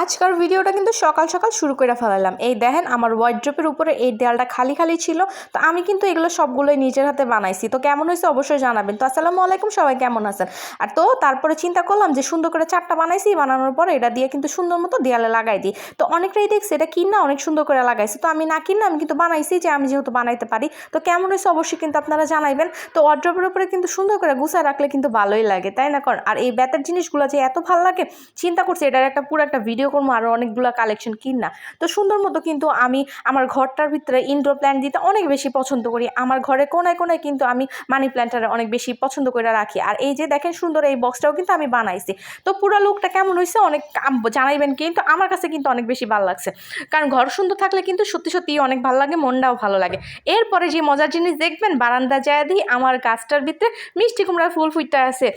আজকার ভিডিওটা কিন্তু সকাল সকাল শুরু করে ফেলালাম। এই দেখেন আমার ওয়ার্ড্রোপের উপরে এই দেয়ালটা খালি খালি ছিল, তো আমি কিন্তু এগুলো সবগুলোই নিজের হাতে বানাইছি। তো কেমন হয়েছে অবশ্যই জানাবেন। তো আসসালামু আলাইকুম, সবাই কেমন আছেন? আর তো তারপরে চিন্তা করলাম যে সুন্দর করে চারটা বানাইছি, বানানোর পরে এটা দিয়ে কিন্তু সুন্দর মতো দেয়ালে লাগাই দিই। তো অনেকটাই দেখছি এটা কিনা অনেক সুন্দর করে লাগাইছি, তো আমি না কিনা আমি কিন্তু বানাইছি, যে আমি যেহেতু বানাইতে পারি। তো কেমন হয়েছে অবশ্যই কিন্তু আপনারা জানাইবেন। তো ওয়ার্ড্রোপের উপরে কিন্তু সুন্দর করে গুছায় রাখলে কিন্তু ভালোই লাগে, তাই না? আর এই বেতের জিনিসগুলো যে এত ভালো লাগে, চিন্তা করছি এটার একটা পুরো একটা ভিডিও করবো, আরও অনেকগুলো কালেকশন কিনা। তো সুন্দর মতো কিন্তু আমি আমার ঘরটার ভিতরে ইনডোর প্ল্যান্ট দিতে অনেক বেশি পছন্দ করি। আমার ঘরে কোনায় কোনায় কিন্তু আমি মানি প্ল্যান্টার অনেক বেশি পছন্দ করে রাখি। আর এই যে দেখেন সুন্দর এই বক্সটাও কিন্তু আমি বানাইছি। তো পুরো লুকটা কেমন হয়েছে অনেক জানাইবেন, কিন্তু আমার কাছে কিন্তু অনেক বেশি ভালো লাগছে। কারণ ঘর সুন্দর থাকলে কিন্তু সত্যি সত্যিই অনেক ভালো লাগে, মনটাও ভালো লাগে। এরপরে যে মজার জিনিস দেখবেন, বারান্দা যায় দিই আমার গাছটার ভিতরে মিষ্টি কুমড়ার ফুল ফুটতে আছে।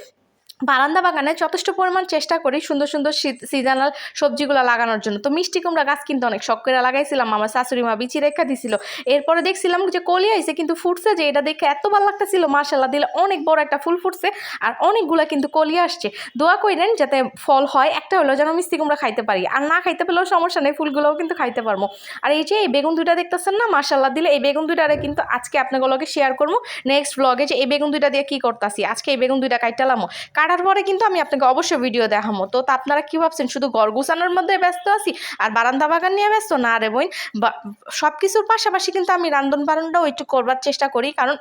বারান্দা বাগানে যথেষ্ট পরিমাণ চেষ্টা করি সুন্দর সুন্দর সিজনাল সবজিগুলো লাগানোর জন্য। তো মিষ্টি কুমড়া গাছ কিন্তু অনেক শখ করে লাগাইছিলাম, আমার শাশুড়ি মা বিচি রেখা দিছিল। এরপরে দেখছিলাম যে কলি আইছে কিন্তু ফুটছে, যে এটা দেখে এত ভালো লাগতেছিল, মাশাল্লাহ দিলে অনেক বড় একটা ফুল ফুটছে আর অনেকগুলা কিন্তু কলি আসছে। দোয়া করেন যাতে ফল হয়, একটা হলো যেন মিষ্টি কুমড়া খাইতে পারি, আর না খাইতে পেলেও সমস্যা নেই, ফুলগুলোও কিন্তু খাইতে পারবো। আর এই যে এই বেগুন দুইটা দেখতেছেন না, মাশাল্লাহ দিলে এই বেগুন দুইটারে কিন্তু আজকে আপনাগুলোকে শেয়ার করবো নেক্সট ব্লগে, যে এই বেগুন দুইটা দিয়ে কি করতেছি। আজকে এই বেগুন দুইটা কাইটালামো, কাটার পরে কিন্তু আমি আপনাকে অবশ্যই ভিডিও দেখাবো। তো আপনারা কি ভাবছেন শুধু ঘর গুছানোর মধ্যে ব্যস্ত আছি আর বারান্দা বাগান নিয়ে ব্যস্ত? না রে বোন, সব কিছুর পাশাপাশি কিন্তু আমি রান্ধন বাড়নটাও একটু করবার চেষ্টা করি। কারণ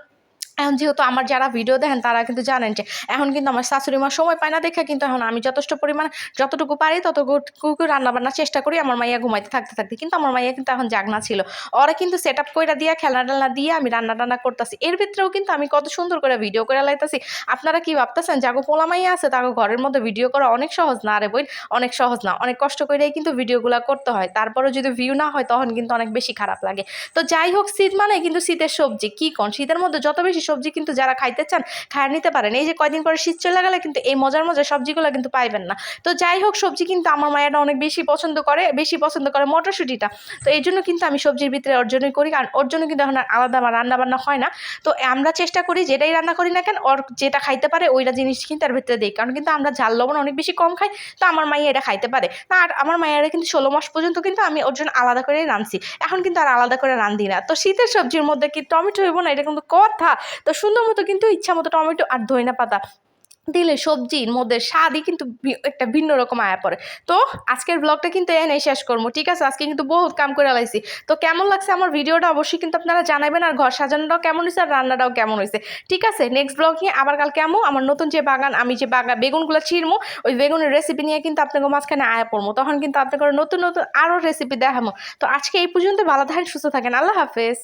এখন যেহেতু আমার যারা ভিডিও দেখেন তারা কিন্তু জানেন যে এখন কিন্তু আমার শাশুড়ি মা সময় পায় না দেখে কিন্তু এখন আমি যথেষ্ট পরিমাণ যতটুকু পারি ততটুকু রান্নাবান্না চেষ্টা করি আমার মাইয়া ঘুমাইতে থাকতে থাকতে। কিন্তু আমার মাইয়া কিন্তু এখন জাগনা ছিল, ওরা কিন্তু সেট আপ করে দিয়ে খেলনা টেলনা দিয়ে আমি রান্না টান্না করতেছি। এর ভিতরেও কিন্তু আমি কত সুন্দর করে ভিডিও করে লাইতেছি। আপনারা কি ভাবতেছেন যাগো পোলা মাইয়া আছে তাকে ঘরের মধ্যে ভিডিও করা অনেক সহজ? না রে বোন, অনেক সহজ না, অনেক কষ্ট করেই কিন্তু ভিডিওগুলো করতে হয়। তারপরেও যদি ভিউ না হয় তখন কিন্তু অনেক বেশি খারাপ লাগে। তো যাই হোক, শীত মানে কিন্তু শীতের সবজি কি কোন, শীতের মধ্যে যত বেশি সবজি কিন্তু যারা খাইতে চান খায় নিতে পারেন। এই যে কয়দিন পরে শীত চলে গেলে কিন্তু এই মজার মজার সবজিগুলো কিন্তু পাইবেন না। তো যাই হোক, সবজি কিন্তু আমার মায়েরা অনেক বেশি পছন্দ করে মটরশুঁটিটা। তো এই জন্য কিন্তু আমি সবজির ভিতরে অর্জনই করি, কারণ ওর জন্য কিন্তু এখন আর আলাদা আমার রান্না বান্না হয় না। তো আমরা চেষ্টা করি যেটাই রান্না করি না কেন ওর যেটা খাইতে পারে ওইটা জিনিস কিন্তু তার ভিতরে দিই, কারণ কিন্তু আমরা ঝাল লবণ অনেক বেশি কম খাই। তো আমার মাইয়া এটা খাইতে পারে না, আর আমার মায়েরা কিন্তু 16 মাস পর্যন্ত কিন্তু আমি ওর জন্য আলাদা করে রাঁধছি। এখন কিন্তু আর আলাদা করে রাঁধি না। তো শীতের সবজির মধ্যে কি টমেটো হইব না, এটা কিন্তু কথা। তো সুন্দর মতো কিন্তু ইচ্ছা মতো টমেটো আর ধইনা পাতা দিলে সবজির মধ্যে স্বাদই কিন্তু একটা ভিন্ন রকম আয়া পড়ে। তো আজকের ব্লগটা কিন্তু এনে শেষ করবো, ঠিক আছে? আজকে কিন্তু বহুত কাম করে লাইছি। তো কেমন লাগছে আমার ভিডিওটা অবশ্যই কিন্তু আপনারা জানাবেন, আর ঘর সাজানোটাও কেমন হয়েছে আর রান্নাটাও কেমন হয়েছে। ঠিক আছে, নেক্সট ব্লগ নিয়ে আবার কালকে আমার নতুন যে বাগান আমি যে বেগুনগুলো ছিঁড়বো ওই বেগুনের রেসিপি নিয়ে কিন্তু আপনাকে মাঝখানে আয়া পড়বো, তখন কিন্তু আপনাকে নতুন নতুন আরও রেসিপি দেখাবো। তো আজকে এই পর্যন্ত, ভালো থাকেন, সুস্থ থাকেন, আল্লাহ হাফেজ।